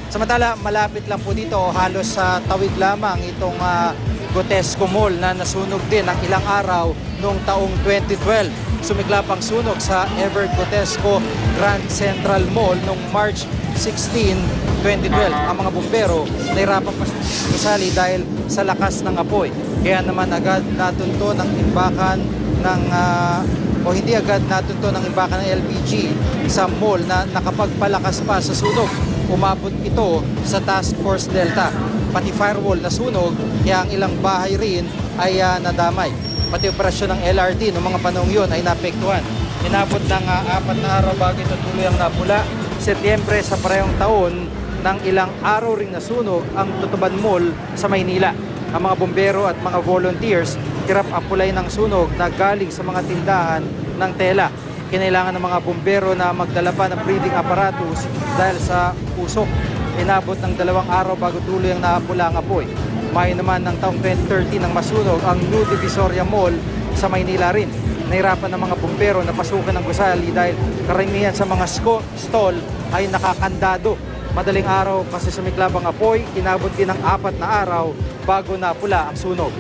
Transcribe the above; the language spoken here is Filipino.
Samantala, malapit lang po dito, halos sa tawid lamang itong Gotesco Mall na nasunog din ng ilang araw noong taong 2012. Sumiklap ang sunog sa Ever Gotesco Grand Central Mall noong March 16, 2012. Ang mga bumbero nahirapan pa gusali dahil sa lakas ng apoy. Kaya naman agad natunto ng imbakan ng hindi agad natunto ng imbakan ng LPG sa mall na nakapagpalakas pa sa sunog. Umabot ito sa Task Force Delta. Pati firewall na sunog, kaya ang ilang bahay rin ay nadamay. Pati operasyon ng LRT noong mga panahong yun ay naapektuhan. Inabot ng 4 na araw bago ito tuluyang napula. Setyembre sa parehong taon, ng ilang araw ring nasunog ang Tutuban Mall sa Maynila. Ang mga bumbero at mga volunteers tirap apulay ng sunog na galing sa mga tindahan ng tela. Kinailangan ng mga bumbero na magdala pa ng breathing apparatus dahil sa usok. Inabot ng 2 araw bago tuloy ang naapula ang apoy. May naman ng taong 2013 nang masunog ang New Divisoria Mall sa Maynila rin. Nahirapan ng mga bumbero na pasukan ng gusali dahil karamihan sa mga stall ay nakakandado. Madaling araw kasi sumiklab ang apoy, inabot din ng 4 na araw bago napula ang sunog.